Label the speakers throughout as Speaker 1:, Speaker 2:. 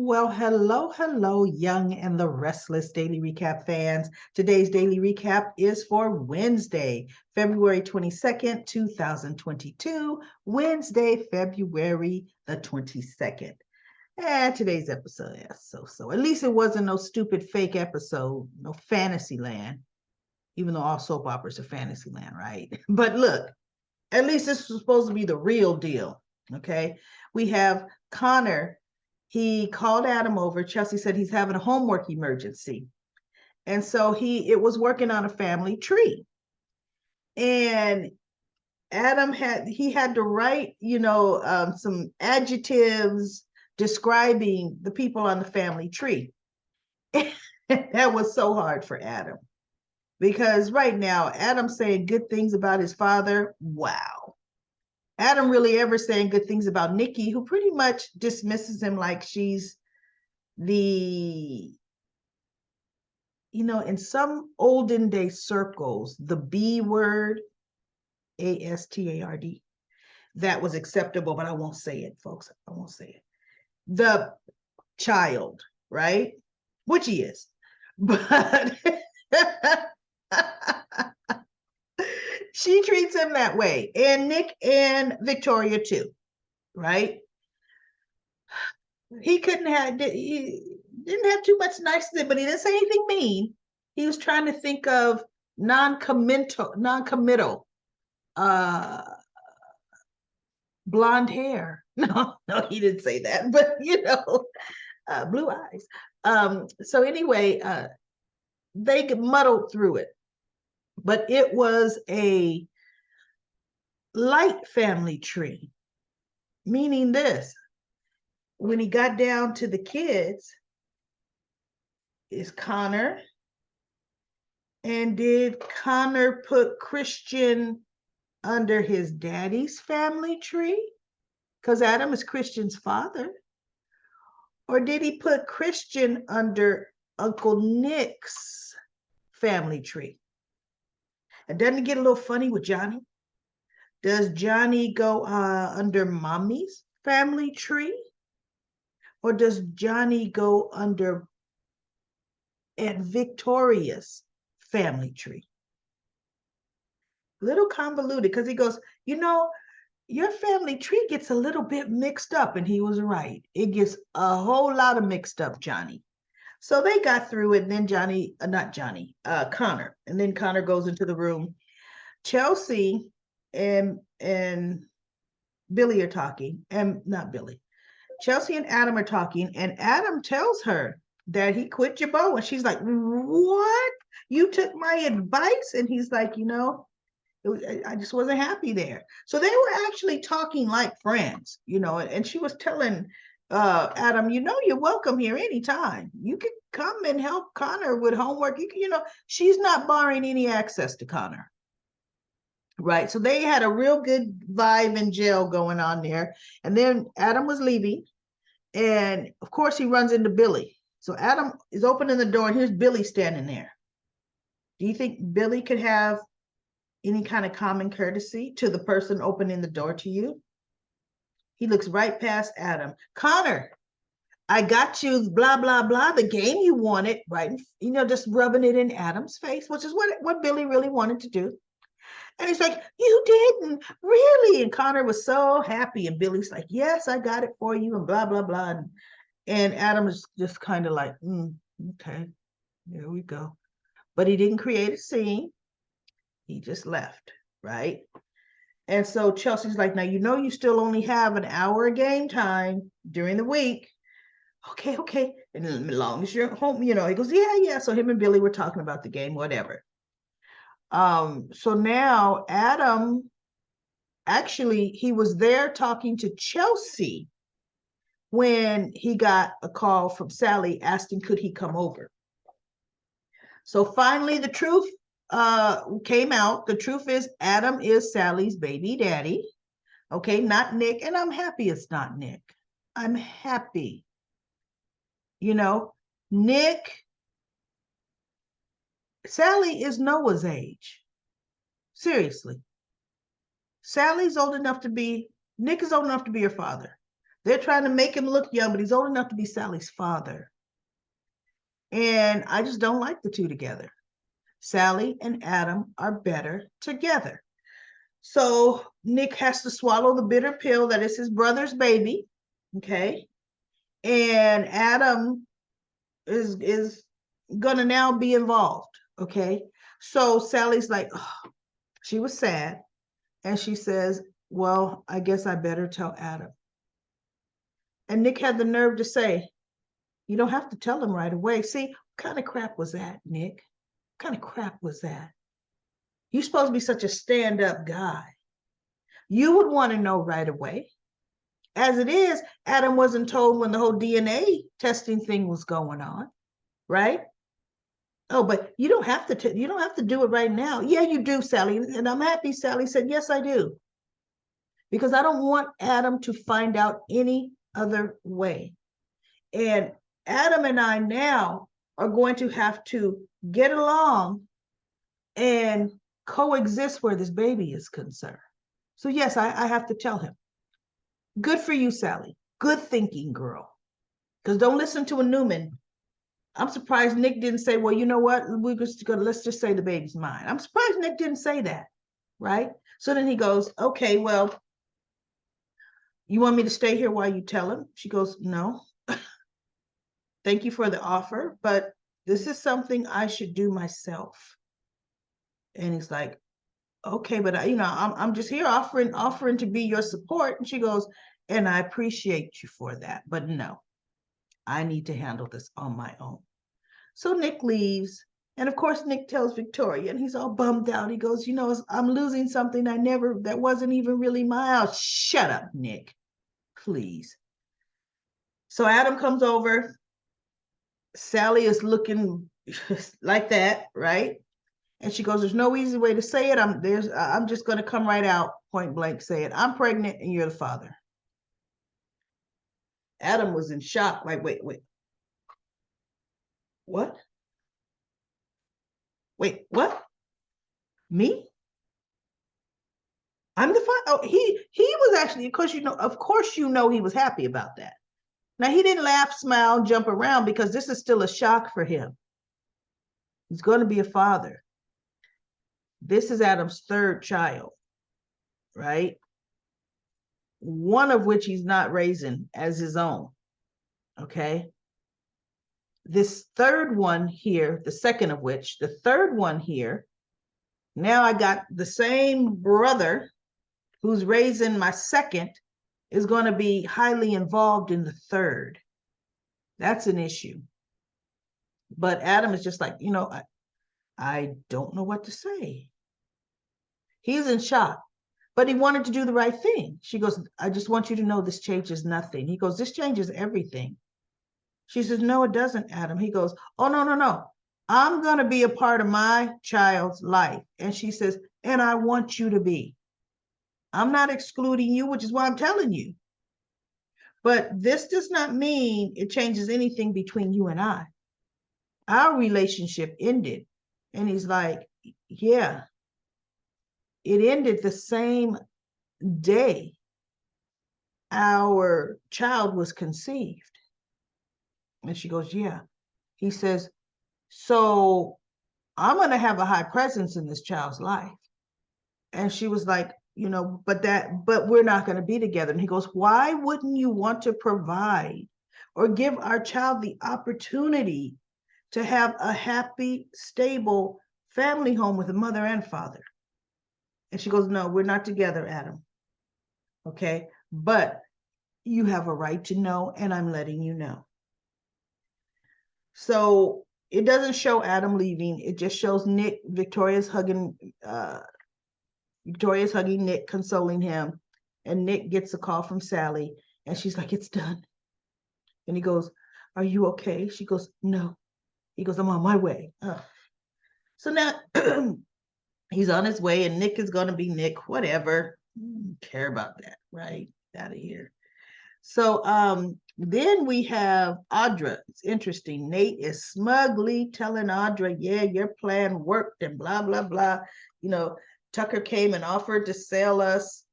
Speaker 1: Well, hello, Young and the Restless Daily Recap fans. Today's Daily Recap is for Wednesday, February 22nd, 2022. Wednesday, February the 22nd. And today's episode, yeah, so. At least it wasn't no stupid fake episode, no fantasy land, even though all soap operas are fantasy land, right? But look, at least this was supposed to be the real deal, okay? We have Connor. He called Adam over. Chelsea said he's having a homework emergency. And so it was working on a family tree. And Adam had to write, some adjectives describing the people on the family tree. That was so hard for Adam because right now, Adam's saying good things about his father. Wow. Adam really ever saying good things about Nikki, who pretty much dismisses him like she's the, in some olden day circles, the B word, ASTARD, that was acceptable, but I won't say it, folks. I won't say it. The child, right? Which he is. But she treats him that way. And Nick and Victoria too, right? He didn't have too much niceness, but he didn't say anything mean. He was trying to think of non-committal, blonde hair. No, he didn't say that, but blue eyes. So anyway, they muddled through it, but it was a light family tree, meaning this. When he got down to the kids, is Connor. And did Connor put Christian under his daddy's family tree? Because Adam is Christian's father. Or did he put Christian under Uncle Nick's family tree? And doesn't it get a little funny with Johnny? Does Johnny go under mommy's family tree? Or does Johnny go under Aunt Victoria's family tree? Little convoluted, because he goes, your family tree gets a little bit mixed up. And he was right. It gets a whole lot of mixed up, Johnny. So they got through it. And then Connor. And then Connor goes into the room. Chelsea and Billy are talking. And not Billy. Chelsea and Adam are talking. And Adam tells her that he quit Jabot. And she's like, what? You took my advice? And he's like, I just wasn't happy there. So they were actually talking like friends, and she was telling Adam, you're welcome here anytime. You can come and help Connor with homework. She's not barring any access to Connor. Right. So they had a real good vibe and gel going on there. And then Adam was leaving. And of course, he runs into Billy. So Adam is opening the door and here's Billy standing there. Do you think Billy could have any kind of common courtesy to the person opening the door to you? He looks right past Adam. Connor, I got you, blah, blah, blah, the game you wanted, right? Just rubbing it in Adam's face, which is what Billy really wanted to do. And he's like, you didn't, really? And Connor was so happy. And Billy's like, yes, I got it for you, and blah, blah, blah. And Adam is just kind of like, okay, there we go. But he didn't create a scene. He just left, right? And so Chelsea's like, now, you still only have an hour of game time during the week. Okay. And as long as you're home, he goes, yeah. So him and Billy were talking about the game, whatever. So now Adam, actually, he was there talking to Chelsea when he got a call from Sally asking, could he come over? So finally, the truth came out. The truth is Adam is Sally's baby daddy. Okay, not Nick. And I'm happy it's not Nick. I'm happy. Nick, Sally is Noah's age. Seriously. Nick is old enough to be your father. They're trying to make him look young, but he's old enough to be Sally's father. And I just don't like the two together. Sally and Adam are better together. So Nick has to swallow the bitter pill that is his brother's baby. Okay. And Adam is gonna now be involved. Okay. So Sally's like, oh, she was sad. And she says, well, I guess I better tell Adam. And Nick had the nerve to say, you don't have to tell him right away. See, what kind of crap was that, Nick? What kind of crap was that? You're supposed to be such a stand-up guy. You would want to know right away. As it is, Adam wasn't told when the whole DNA testing thing was going on, right? Oh, but you don't have to you don't have to do it right now. Yeah, you do, Sally. And I'm happy Sally said, yes, I do. Because I don't want Adam to find out any other way. And Adam and I now are going to have to get along and coexist where this baby is concerned. So yes, I have to tell him. Good for you, Sally. Good thinking, girl. Because don't listen to a Newman. I'm surprised Nick didn't say, well, you know what? Let's just say the baby's mine. I'm surprised Nick didn't say that, right? So then he goes, okay, well, you want me to stay here while you tell him? She goes, no. Thank you for the offer, but this is something I should do myself. And he's like, okay, but I'm just here offering to be your support. And she goes, and I appreciate you for that, but no, I need to handle this on my own. So Nick leaves. And of course, Nick tells Victoria, and he's all bummed out. He goes, I'm losing something that wasn't even really mine. Oh, shut up, Nick, please. So Adam comes over. Sally is looking like that, right? And she goes, there's no easy way to say it. I'm just going to come right out, point blank, say it. I'm pregnant and you're the father. Adam was in shock. Like, wait. What? Wait, what? Me? I'm the father. Oh, he was actually, of course, he was happy about that. Now, he didn't laugh, smile, jump around because this is still a shock for him. He's going to be a father. This is Adam's third child, right? One of which he's not raising as his own, okay? This third one here, the second of which, the third one here, now I got the same brother who's raising my second is going to be highly involved in the third. That's an issue. But Adam is just like, I don't know what to say. He's in shock, but he wanted to do the right thing. She goes, I just want you to know this changes nothing. He goes, this changes everything. She says, no, it doesn't, Adam. He goes, oh, no. I'm going to be a part of my child's life. And she says, and I want you to be. I'm not excluding you, which is why I'm telling you. But this does not mean it changes anything between you and I. Our relationship ended. And he's like, yeah, it ended the same day our child was conceived. And she goes, yeah. He says, so I'm going to have a high presence in this child's life. And she was like, but we're not going to be together. And he goes, why wouldn't you want to provide or give our child the opportunity to have a happy, stable family home with a mother and father? And she goes, no, we're not together, Adam. Okay. But you have a right to know, and I'm letting you know. So it doesn't show Adam leaving. It just shows Victoria's hugging Nick, consoling him. And Nick gets a call from Sally, and she's like, it's done. And he goes, are you okay? She goes, no. He goes, I'm on my way. So now he's on his way, and Nick is going to be Nick, whatever. Don't care about that, right? Out of here. So then we have Audra. It's interesting. Nate is smugly telling Audra, yeah, your plan worked and blah, blah, blah. Tucker came and offered to sell us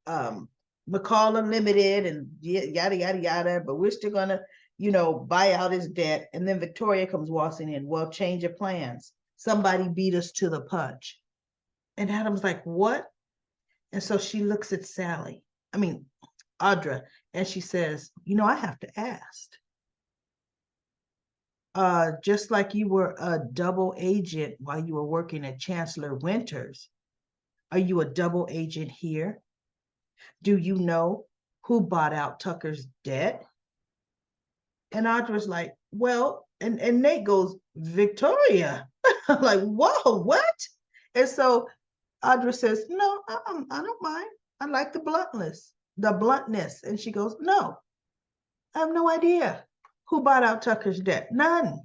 Speaker 1: McCall Unlimited and yada, yada, yada, but we're still going to, buy out his debt. And then Victoria comes waltzing in. Well, change of plans. Somebody beat us to the punch. And Adam's like, what? And so she looks at Audra, and she says, I have to ask. Just like you were a double agent while you were working at Chancellor Winters, are you a double agent here? Do you know who bought out Tucker's debt? And Audra's like, well, and Nate goes, Victoria. I'm like, whoa, what? And so Audra says, no, I don't mind. I like the bluntness. And she goes, no, I have no idea who bought out Tucker's debt. None.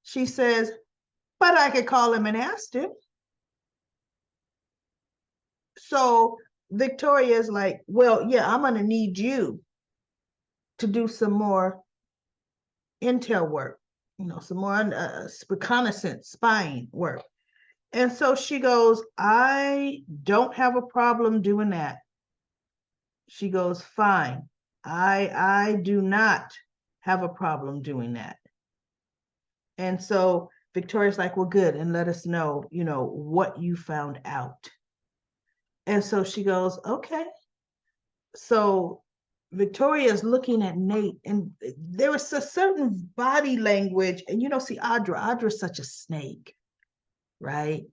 Speaker 1: She says, but I could call him and ask him. So Victoria's like, well, yeah, I'm going to need you to do some more intel work, some more reconnaissance, spying work. And so she goes, I don't have a problem doing that. She goes, fine. I do not have a problem doing that. And so Victoria's like, well, good. And let us know, what you found out. And so she goes, okay. So Victoria's looking at Nate, and there was a certain body language. And, see, Audra's such a snake, right?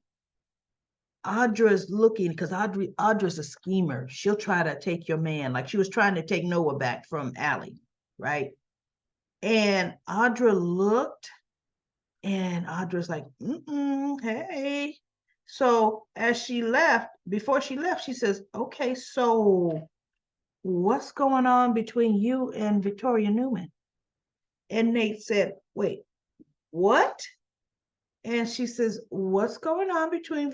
Speaker 1: Audra's looking, because Audra's a schemer. She'll try to take your man, like she was trying to take Noah back from Allie, right? And Audra looked, and Audra's like, hey. So before she left, she says, okay, so what's going on between you and Victoria Newman? And Nate said, wait, what? And she says, what's going on between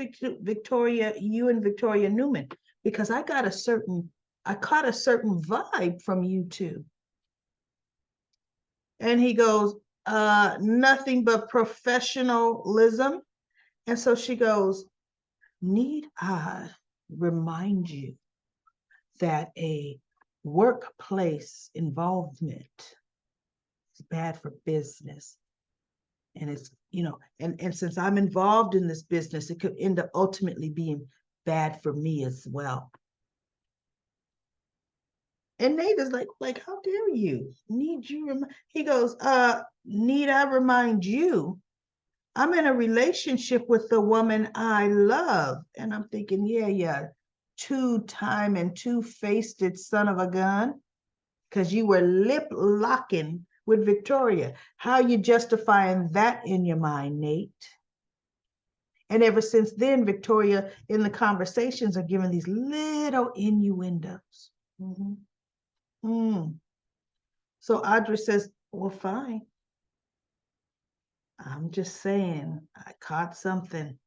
Speaker 1: you and Victoria Newman? Because I caught a certain vibe from you two. And he goes, nothing but professionalism. And so she goes, need I remind you that a workplace involvement is bad for business? And it's, and since I'm involved in this business, it could end up ultimately being bad for me as well. And Nate is like, how dare you? He goes, need I remind you, I'm in a relationship with the woman I love. And I'm thinking, yeah, two-time and two-faced son of a gun, because you were lip locking with Victoria. How are you justifying that in your mind, Nate? And ever since then, Victoria in the conversations are giving these little innuendos. So Audra says, well, fine. I'm just saying, I caught something.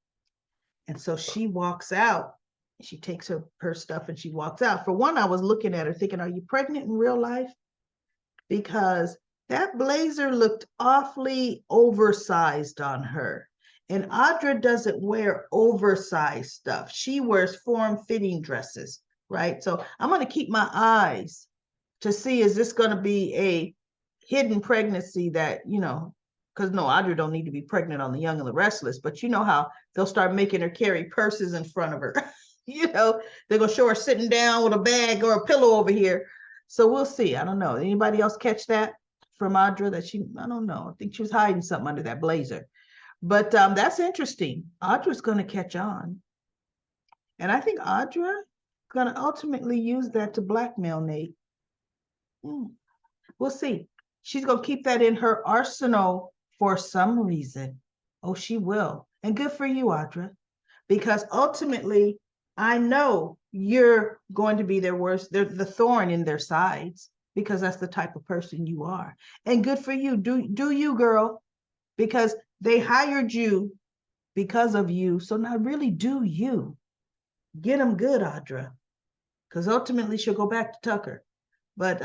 Speaker 1: And so she walks out. She takes her stuff and she walks out. For one, I was looking at her thinking, are you pregnant in real life? Because that blazer looked awfully oversized on her. And Audra doesn't wear oversized stuff. She wears form-fitting dresses, right? So I'm going to keep my eyes to see, is this going to be a hidden pregnancy that, because no, Audra don't need to be pregnant on The Young and the Restless, but you know how they'll start making her carry purses in front of her. They're going to show her sitting down with a bag or a pillow over here. So we'll see. I don't know. Anybody else catch that from Audra I don't know. I think she was hiding something under that blazer. But that's interesting. Audra's going to catch on. And I think Audra is going to ultimately use that to blackmail Nate. We'll see. She's going to keep that in her arsenal for some reason. Oh, she will. And good for you, Audra, because ultimately, I know you're going to be the thorn in their sides, because that's the type of person you are. And good for you. Do you, girl, because they hired you because of you. So now really do you. Get them good, Audra, because ultimately she'll go back to Tucker. But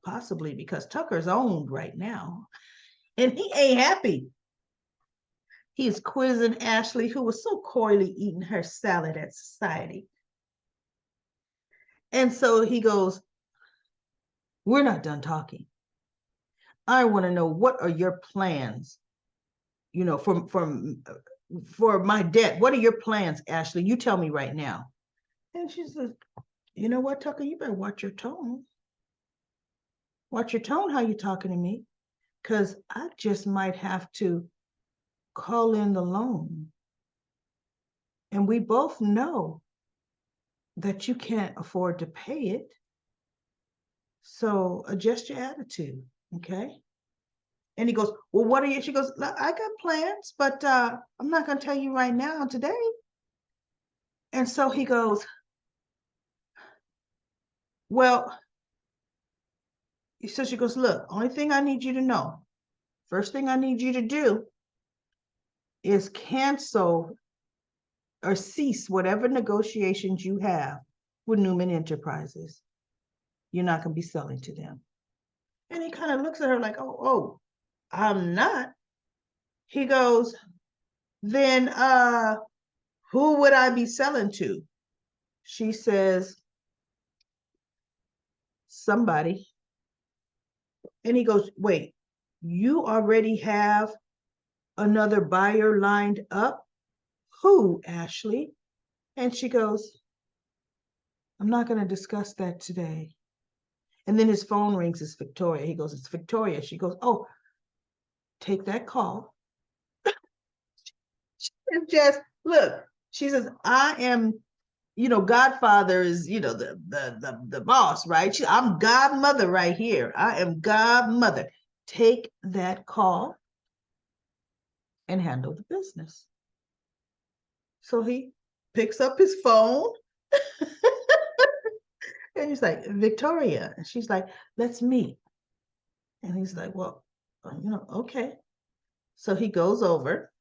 Speaker 1: possibly because Tucker's owned right now, and he ain't happy. He's quizzing Ashley, who was so coyly eating her salad at society. And so he goes, we're not done talking. I want to know, what are your plans, for my debt? What are your plans, Ashley? You tell me right now. And she says, you know what, Tucker, you better watch your tone. Watch your tone, how you talking to me, because I just might have to call in the loan. And we both know that you can't afford to pay it. So adjust your attitude, okay? And he goes, well, what are you? She goes, I got plans, but I'm not going to tell you right now today. And so he goes, well, so she goes, look, only thing I need you to know, first thing I need you to do is cancel or cease whatever negotiations you have with Newman Enterprises. You're not going to be selling to them. And he kind of looks at her like, oh, I'm not. He goes, then who would I be selling to? She says, somebody. And he goes, wait, you already have another buyer lined up? Who, Ashley? And she goes, I'm not going to discuss that today. And then his phone rings. It's Victoria. He goes, it's Victoria. She goes, oh, take that call. And just look, she says, I am, Godfather is, the boss, right? I'm godmother right here. I am godmother. Take that call and handle the business. So he picks up his phone and he's like, Victoria. And she's like, let's meet. And he's like, well, okay. So he goes over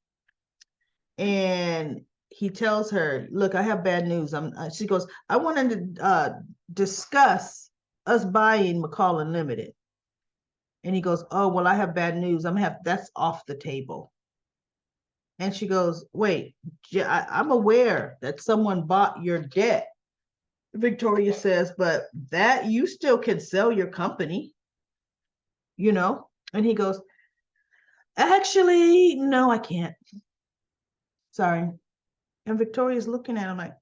Speaker 1: and he tells her, look, I have bad news. She goes, I wanted to discuss us buying McCall Unlimited. And he goes, oh, well, I have bad news. That's off the table. And she goes, wait, I'm aware that someone bought your debt. Victoria says, but that you still can sell your company, And he goes, actually, no, I can't. Sorry. And Victoria's looking at him like,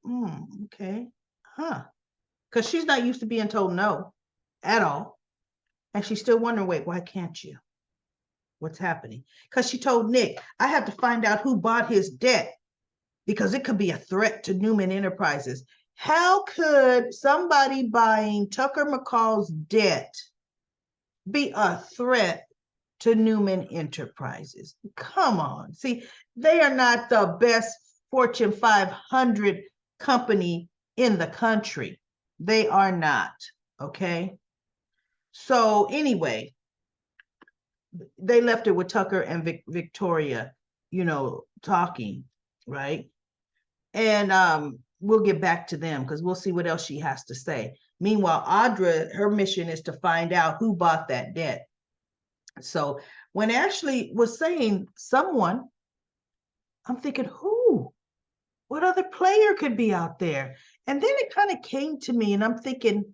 Speaker 1: okay, huh. Because she's not used to being told no at all. And she's still wondering, wait, why can't you? What's happening? Because she told Nick, I have to find out who bought his debt because it could be a threat to Newman Enterprises. How could somebody buying Tucker McCall's debt be a threat to Newman Enterprises? Come on. See, they are not the best Fortune 500 company in the country. They are not. Okay. So anyway, they left it with Tucker and Victoria, talking, right? And we'll get back to them because we'll see what else she has to say. Meanwhile, Audra, her mission is to find out who bought that debt. So when Ashley was saying someone, I'm thinking, who? What other player could be out there? And then it kind of came to me and I'm thinking,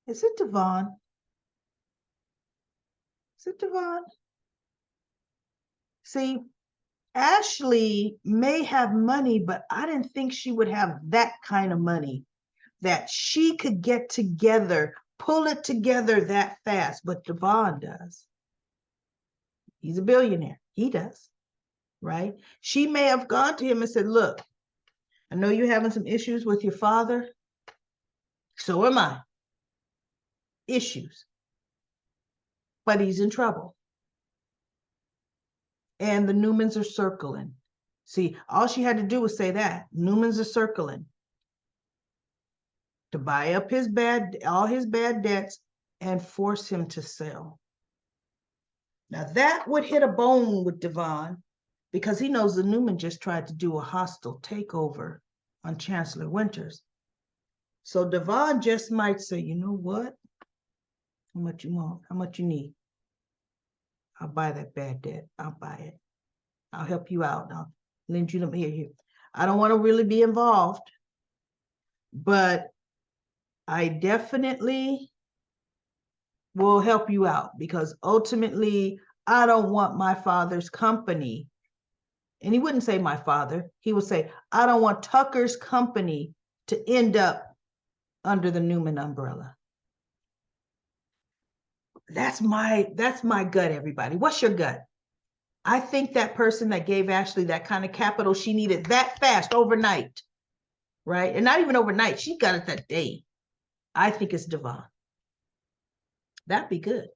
Speaker 1: is it Devon? Is it Devon? See, Ashley may have money, but I didn't think she would have that kind of money that she could get together, pull it together that fast. But Devon does. He's a billionaire. He does, right? She may have gone to him and said, look, I know you're having some issues with your father. So am I. Issues. But he's in trouble. And the Newmans are circling. See, all she had to do was say that. Newmans are circling to buy up all his bad debts and force him to sell. Now that would hit a bone with Devon because he knows the Newman just tried to do a hostile takeover on Chancellor Winters. So Devon just might say, you know what? How much you want? How much you need? I'll buy that bad debt. I'll buy it. I'll help you out. I'll lend you them here. I don't want to really be involved, but I definitely will help you out because ultimately I don't want my father's company. And he wouldn't say my father. He would say, I don't want Tucker's company to end up under the Newman umbrella. That's my gut, everybody. What's your gut? I think that person that gave Ashley that kind of capital she needed that fast overnight, right? And not even overnight, she got it that day. I think it's Devon. That'd be good.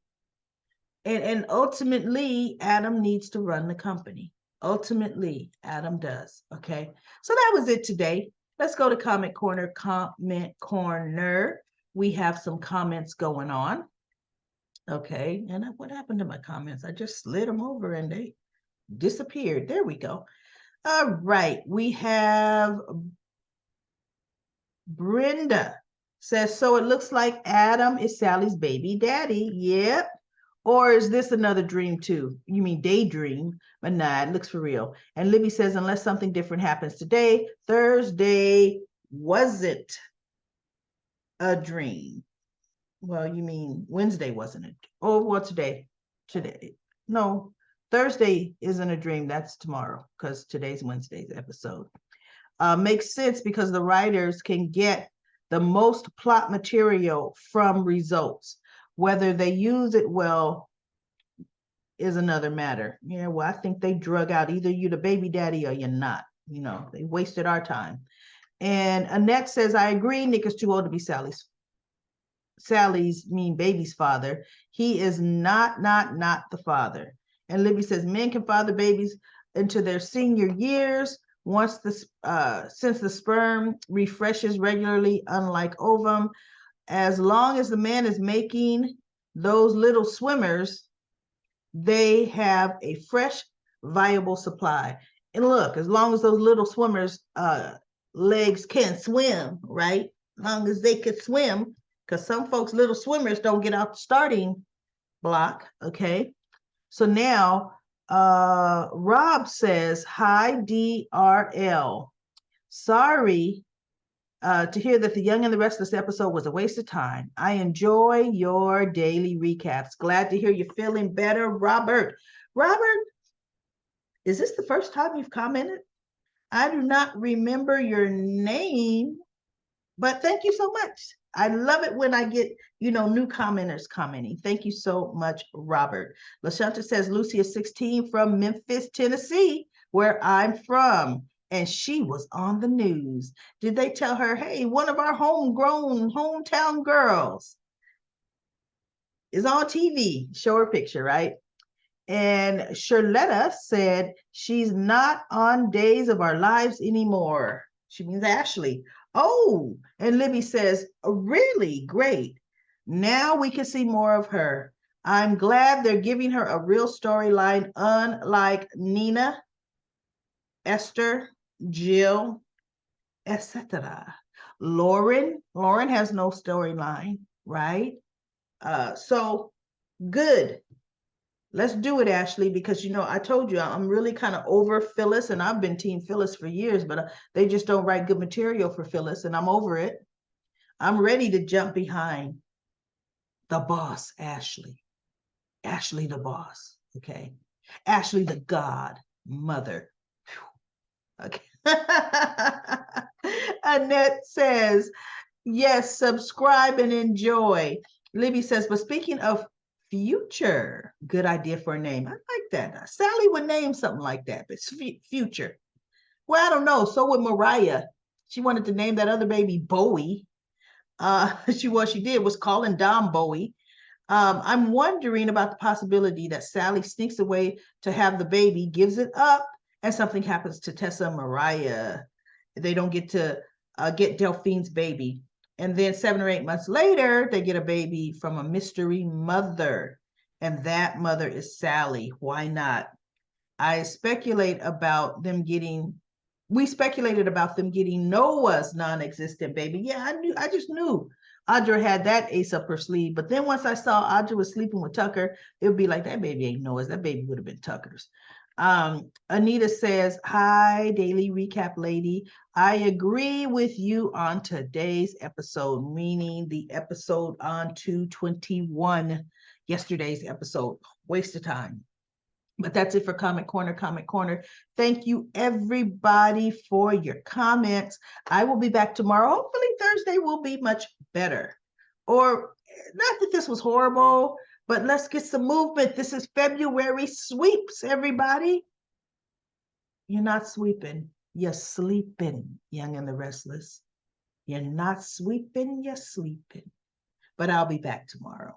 Speaker 1: And ultimately, Adam needs to run the company. Ultimately, Adam does. Okay. So that was it today. Let's go to comment corner. Comment corner. We have some comments going on. Okay. And what happened to my comments? I just slid them over and they disappeared. There we go. All right. We have Brenda says, so it looks like Adam is Sally's baby daddy. Yep. Or is this another dream too? You mean daydream? But nah, it looks for real. And Libby says, unless something different happens today, Thursday wasn't a dream. Well, you mean Wednesday wasn't it? Oh, well, today. No, Thursday isn't a dream. That's tomorrow because today's Wednesday's episode. Makes sense because the writers can get the most plot material from results. Whether they use it well is another matter. Yeah, well, I think they drug out either you the baby daddy or you're not. You know, they wasted our time. And Annette says, I agree, Nick is too old to be baby's father. He is not the father. And Libby says, men can father babies into their senior years once since the sperm refreshes regularly, unlike ovum. As long as the man is making those little swimmers, they have a fresh, viable supply. And look, as long as those little swimmers' legs can swim, right? As long as they could swim, because some folks, little swimmers, don't get out the starting block, okay? So now, Rob says, hi, DRL. Sorry to hear that The Young and the Restless episode was a waste of time. I enjoy your daily recaps. Glad to hear you're feeling better, Robert. Robert, is this the first time you've commented? I do not remember your name, but thank you so much. I love it when I get, new commenters commenting. Thank you so much, Robert. LaShanta says Lucy is 16 from Memphis, Tennessee, where I'm from. And she was on the news. Did they tell her, hey, one of our homegrown hometown girls is on TV? Show her picture, right? And Charletta said she's not on Days of Our Lives anymore. She means Ashley. Oh, and Libby says, really great. Now we can see more of her. I'm glad they're giving her a real storyline, unlike Nina, Esther, Jill, etc. Lauren has no storyline, right? So good. Let's do it, Ashley, because I told you I'm really kind of over Phyllis, and I've been Team Phyllis for years, but they just don't write good material for Phyllis, and I'm over it. I'm ready to jump behind the boss, Ashley. Ashley the boss, okay? Ashley the God mother. Okay. Annette says, yes, subscribe and enjoy. Libby says, but speaking of future, good idea for a name. I like that. Sally would name something like that, but it's future. Well, I don't know. So would Mariah. She wanted to name that other baby Bowie. She did was calling Dom Bowie. I'm wondering about the possibility that Sally sneaks away to have the baby, gives it up, and something happens to Tessa and Mariah. They don't get to get Delphine's baby. And then 7 or 8 months later, they get a baby from a mystery mother. And that mother is Sally. Why not? We speculated about them getting Noah's non-existent baby. Yeah, I just knew Audra had that ace up her sleeve. But then once I saw Audra was sleeping with Tucker, it would be like, that baby ain't Noah's. That baby would have been Tucker's. Anita says, hi, Daily Recap Lady. I agree with you on today's episode, meaning the episode on 221, yesterday's episode. Waste of time. But that's it for Comment Corner, Comment Corner. Thank you, everybody, for your comments. I will be back tomorrow. Hopefully, Thursday will be much better. Or, not that this was horrible, but let's get some movement. This is February sweeps, everybody. You're not sweeping, you're sleeping, Young and the Restless. You're not sweeping, you're sleeping. But I'll be back tomorrow.